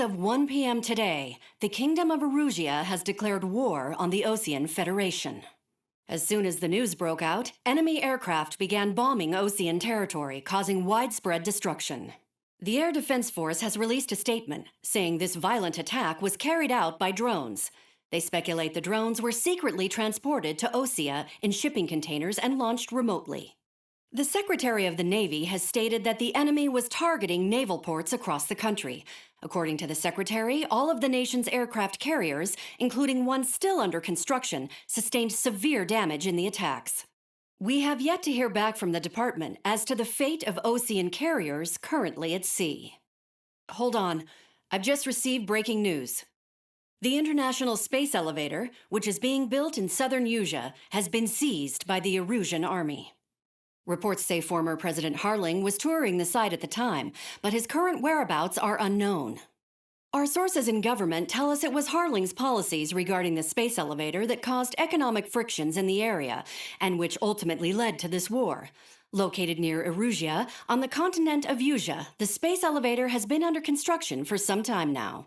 As of 1 p.m. today, the Kingdom of Erusia has declared war on the Osean Federation. As soon as the news broke out, enemy aircraft began bombing Osean territory, causing widespread destruction. The Air Defense Force has released a statement saying this violent attack was carried out by drones. They speculate the drones were secretly transported to Osea in shipping containers and launched remotely. The Secretary of the Navy has stated that the enemy was targeting naval ports across the country. According to the Secretary, all of the nation's aircraft carriers, including one still under construction, sustained severe damage in the attacks. We have yet to hear back from the department as to the fate of Osean carriers currently at sea. Hold on, I've just received breaking news. The International Space Elevator, which is being built in southern Usea, has been seized by the Erusian army. Reports say former President Harling was touring the site at the time, but his current whereabouts are unknown. Our sources in government tell us it was Harling's policies regarding the space elevator that caused economic frictions in the area, and which ultimately led to this war. Located near Erusia, on the continent of Usea, the space elevator has been under construction for some time now.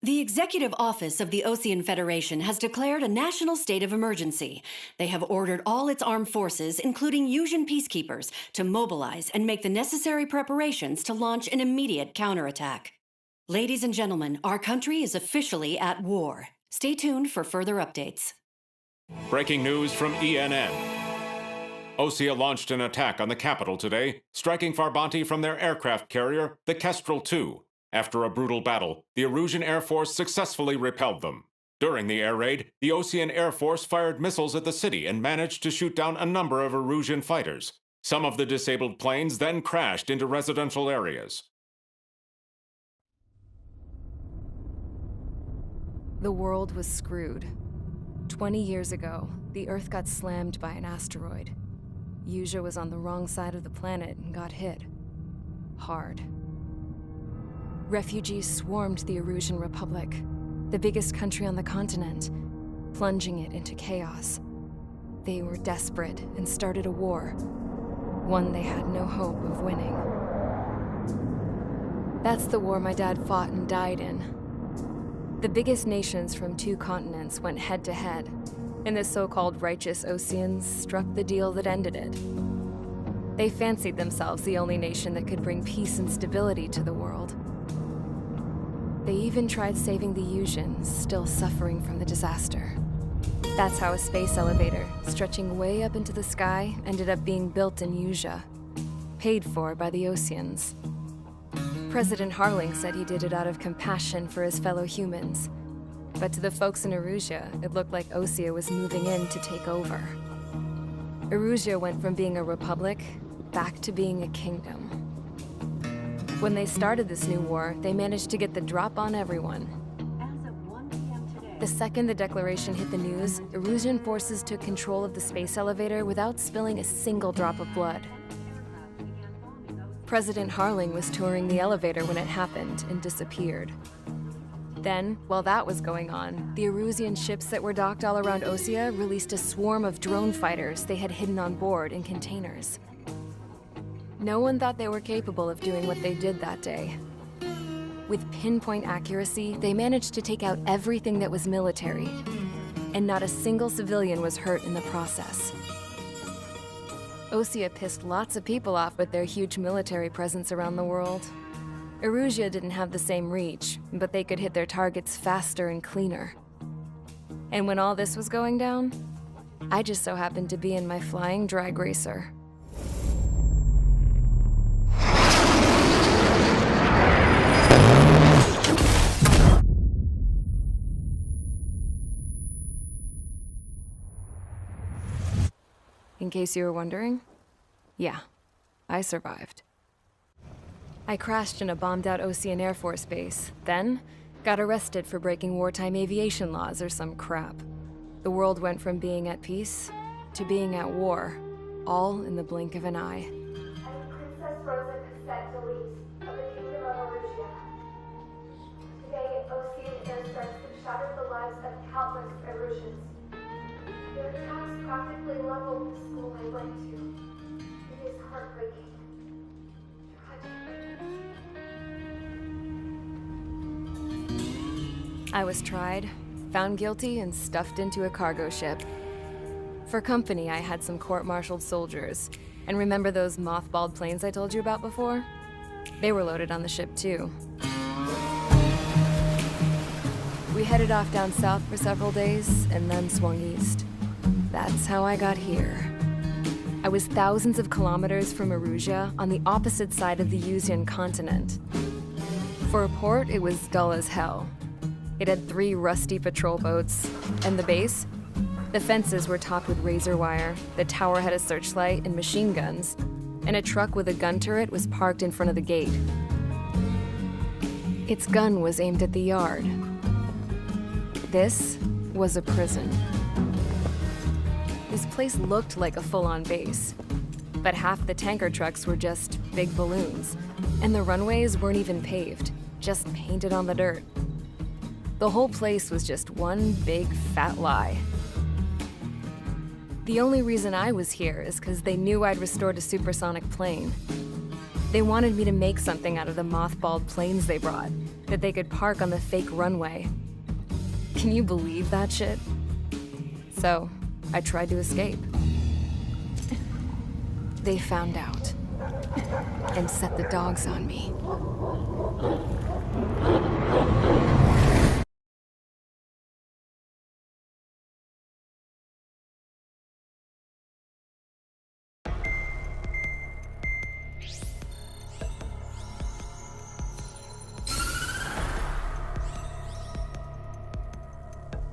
The Executive Office of the Osean Federation has declared a national state of emergency. They have ordered all its armed forces, including Usian peacekeepers, to mobilize and make the necessary preparations to launch an immediate counterattack. Ladies and gentlemen, our country is officially at war. Stay tuned for further updates. Breaking news from ENN. Osea launched an attack on the capital today, striking Farbanti from their aircraft carrier, the Kestrel II. After a brutal battle, the Erusian Air Force successfully repelled them. During the air raid, the Osean Air Force fired missiles at the city and managed to shoot down a number of Erusian fighters. Some of the disabled planes then crashed into residential areas. The world was screwed. 20 years ago, the Earth got slammed by an asteroid. Usea was on the wrong side of the planet and got hit. Hard. Refugees swarmed the Erusian Republic, the biggest country on the continent, plunging it into chaos. They were desperate and started a war, one they had no hope of winning. That's the war my dad fought and died in. The biggest nations from 2 continents went head-to-head, and the so-called righteous Oseans struck the deal that ended it. They fancied themselves the only nation that could bring peace and stability to the world. They even tried saving the Usians, still suffering from the disaster. That's how a space elevator, stretching way up into the sky, ended up being built in Usea, paid for by the Oseans. President Harling said he did it out of compassion for his fellow humans. But to the folks in Erusia, it looked like Osea was moving in to take over. Erusia went from being a republic back to being a kingdom. When they started this new war, they managed to get the drop on everyone. As of 1 p.m. today, The second the declaration hit the news, Erusian forces took control of the space elevator without spilling a single drop of blood. President Harling was touring the elevator when it happened and disappeared. Then, while that was going on, the Erusian ships that were docked all around Osea released a swarm of drone fighters they had hidden on board in containers. No one thought they were capable of doing what they did that day. With pinpoint accuracy, they managed to take out everything that was military, and not a single civilian was hurt in the process. Osea pissed lots of people off with their huge military presence around the world. Erusia didn't have the same reach, but they could hit their targets faster and cleaner. And when all this was going down, I just so happened to be in my flying drag racer. In case you were wondering, yeah, I survived. I crashed in a bombed-out Osean Air Force base, then got arrested for breaking wartime aviation laws or some crap. The world went from being at peace to being at war, all in the blink of an eye. I'm Princess Rosa Cassette Delise of the Kingdom of Erusia. Today, Osean airstrikes have shattered the lives of countless Erusians. Their attacks practically leveled the school I went to. It is heartbreaking. Tragic. I was tried, found guilty, and stuffed into a cargo ship. For company, I had some court-martialed soldiers. And remember those mothballed planes I told you about before? They were loaded on the ship, too. We headed off down south for several days, and then swung east. That's how I got here. I was thousands of kilometers from Erusia, on the opposite side of the Yuzian continent. For a port, it was dull as hell. It had 3 rusty patrol boats. And the base? The fences were topped with razor wire, the tower had a searchlight and machine guns, and a truck with a gun turret was parked in front of the gate. Its gun was aimed at the yard. This was a prison. This place looked like a full-on base, but half the tanker trucks were just big balloons, and the runways weren't even paved, just painted on the dirt. The whole place was just one big fat lie. The only reason I was here is because they knew I'd restored a supersonic plane. They wanted me to make something out of the mothballed planes they brought, that they could park on the fake runway. Can you believe that shit? So, I tried to escape. They found out, and set the dogs on me.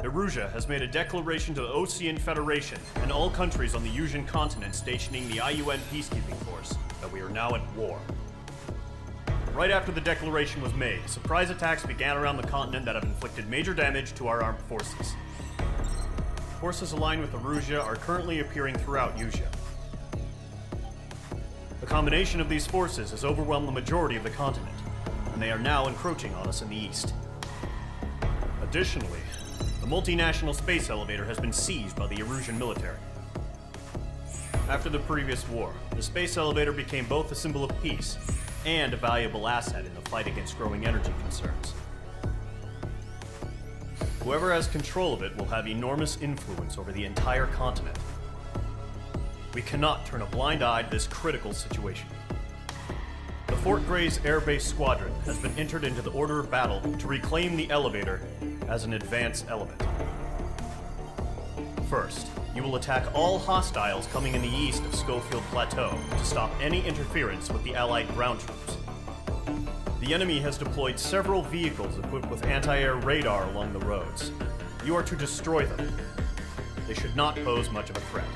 Erusia has made a declaration to the Ocean Federation and all countries on the Yuzian continent stationing the IUN peacekeeping force that we are now at war. Right after the declaration was made, surprise attacks began around the continent that have inflicted major damage to our armed forces. Forces aligned with Erusia are currently appearing throughout Yusia. The combination of these forces has overwhelmed the majority of the continent, and they are now encroaching on us in the east. Additionally, the multinational space elevator has been seized by the Erusian military. After the previous war, the space elevator became both a symbol of peace and a valuable asset in the fight against growing energy concerns. Whoever has control of it will have enormous influence over the entire continent. We cannot turn a blind eye to this critical situation. The Fort Gray's Air Base Squadron has been entered into the order of battle to reclaim the elevator as an advance element. First, you will attack all hostiles coming in the east of Schofield Plateau to stop any interference with the Allied ground troops. The enemy has deployed several vehicles equipped with anti-air radar along the roads. You are to destroy them. They should not pose much of a threat.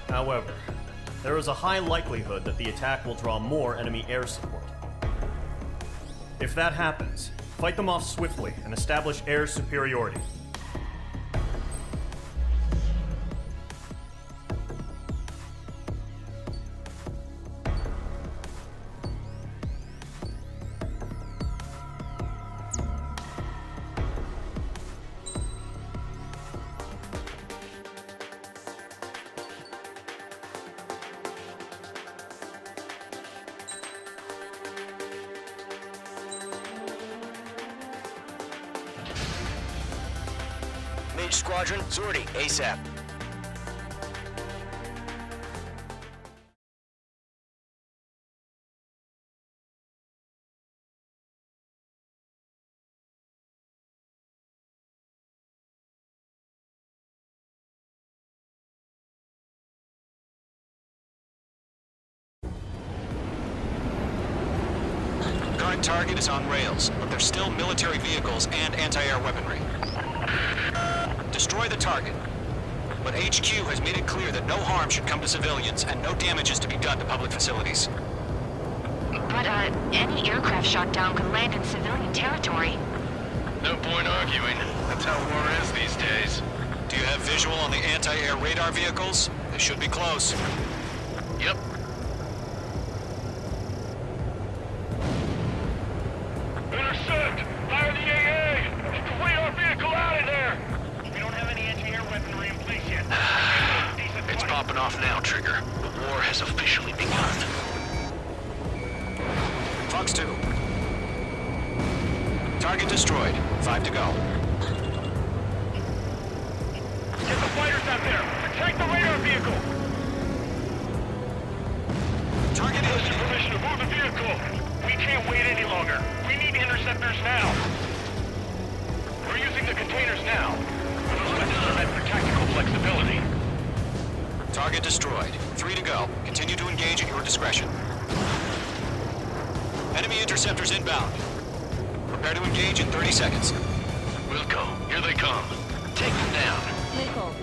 However, there is a high likelihood that the attack will draw more enemy air support. If that happens, fight them off swiftly and establish air superiority. Mage Squadron, sortie, ASAP. Current target is on rails, but there's still military vehicles and anti-air weaponry. Destroy the target, but HQ has made it clear that no harm should come to civilians and no damage is to be done to public facilities. But, any aircraft shot down could land in civilian territory. No point arguing. That's how war is these days. Do you have visual on the anti-air radar vehicles? They should be close. Yep. Intercept! Fire the AA! Complete our vehicle out of there! We don't have any anti-air weaponry in place yet. It's popping off now, Trigger. The war has officially begun. Fox 2. Target destroyed. 5 to go. Get the fighters out there! Protect the radar vehicle! Target Give us hit. permission to move the vehicle! We can't wait any longer! We need interceptors now! We're using the containers now! Interceptors are meant for tactical flexibility. Target destroyed. 3 to go. Continue to engage at your discretion. Enemy interceptors inbound. Prepare to engage in 30 seconds. We'll go. Here they come. Take them down. Nickel.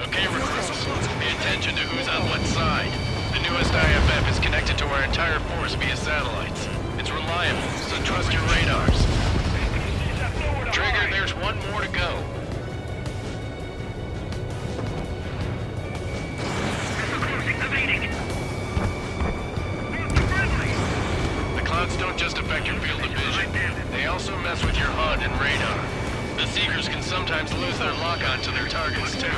Okay, recruits. Pay attention to who's on what side. The newest IFF is connected to our entire force via satellites. It's reliable, so trust your radars. Trigger, there's one more to go. The clouds don't just affect your field of vision. They also mess with your HUD and radar. The Seekers can sometimes lose their lock-on to their targets, too.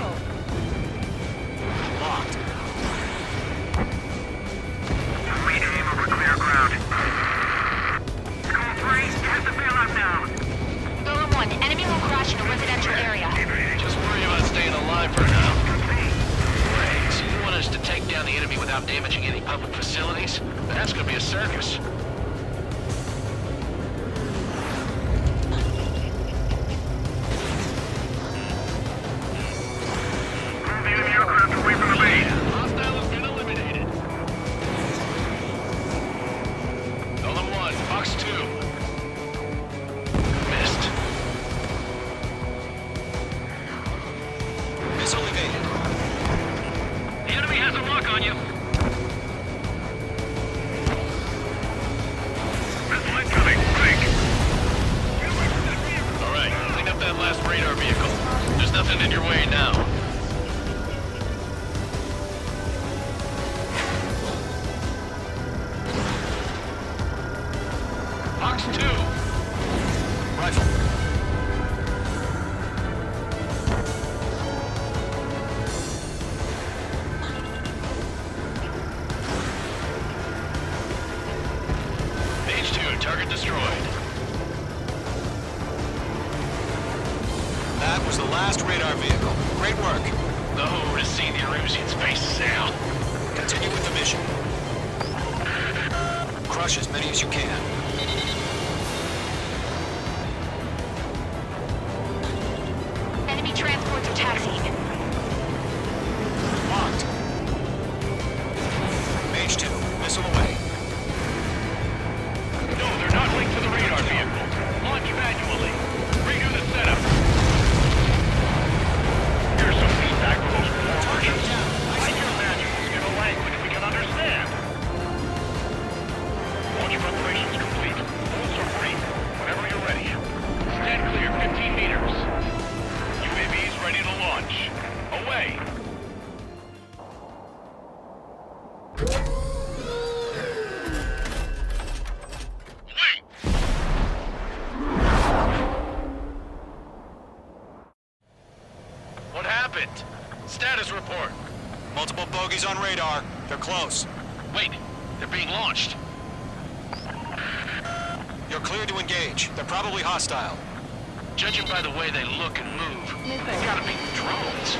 Locked. Aim over clear ground. Call 3, has the bailout now. Golem 1, enemy will crash in a residential area. Just worry about staying alive for now. So you want us to take down the enemy without damaging any public facilities? That's gonna be a circus. Move the enemy aircraft away from the base. Hostile has been eliminated. Golem 1, Fox 2. Missed. Missile evaded. The enemy has a lock on you. Missile incoming, quick! All right, clean up that last radar vehicle. There's nothing in your way now. Fox 2. Rifle. Page 2, target destroyed. That was the last radar vehicle. Great work. The Horde has seen the Erusian space sail. Continue with the mission. Crush as many as you can. Enemy transports are taxiing. Locked. Mage 2, missile away. No, they're not linked to the radar vehicle. Launch manually. Redo the setup. Here's some feedback from those poor versions. Write your manuals in a language we can understand. Launch preparations complete. Rules are free. Whenever you're ready. Stand clear 15 meters. UAVs ready to launch. Away. What happened? Status report. Multiple bogies on radar. They're close. Wait, they're being launched. You're cleared to engage. They're probably hostile. Judging by the way they look and move, they gotta be drones.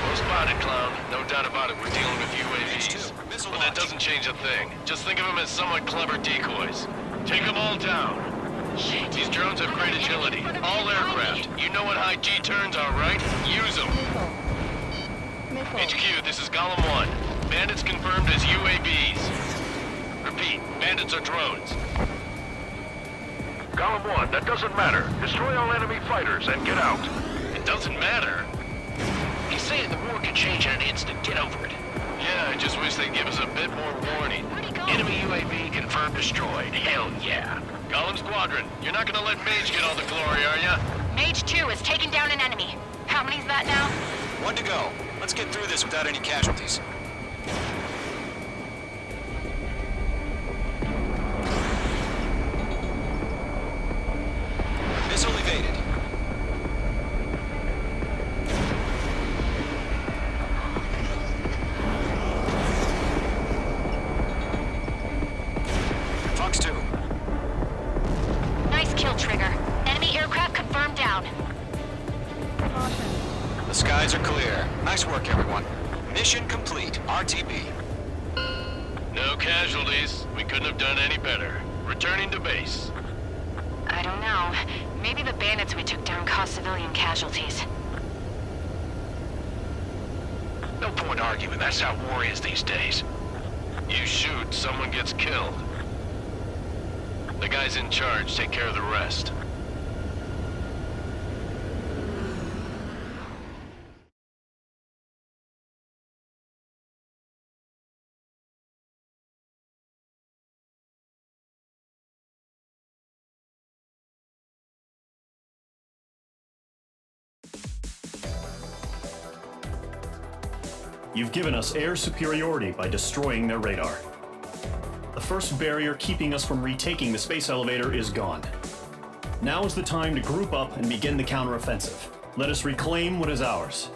Well spotted, clown. No doubt about it, we're dealing with UAVs. Missile But that launch. doesn't change a thing. Just think of them as somewhat clever decoys. Take them all down. These drones have great agility. All aircraft. You know what high G turns are, right? Use them. HQ, this is Golem 1. Bandits confirmed as UAVs. Repeat, bandits are drones. Golem 1, that doesn't matter. Destroy all enemy fighters and get out. It doesn't matter. He's saying the war can change in an instant. Get over it. Yeah, I just wish they'd give us a bit more warning. Enemy UAV confirmed destroyed. Hell yeah. Golem Squadron, you're not gonna let Mage get all the glory, are ya? Mage 2 is taking down an enemy. How many's that now? 1 to go. Let's get through this without any casualties. Missile evaded. Fox 2. Nice kill, Trigger. skies are clear. Nice work, everyone. Mission complete. RTB. No casualties. We couldn't have done any better. Returning to base. I don't know. Maybe the bandits we took down caused civilian casualties. No point arguing. That's how war is these days. You shoot, someone gets killed. The guys in charge take care of the rest. You've given us air superiority by destroying their radar. The first barrier keeping us from retaking the space elevator is gone. Now is the time to group up and begin the counteroffensive. Let us reclaim what is ours.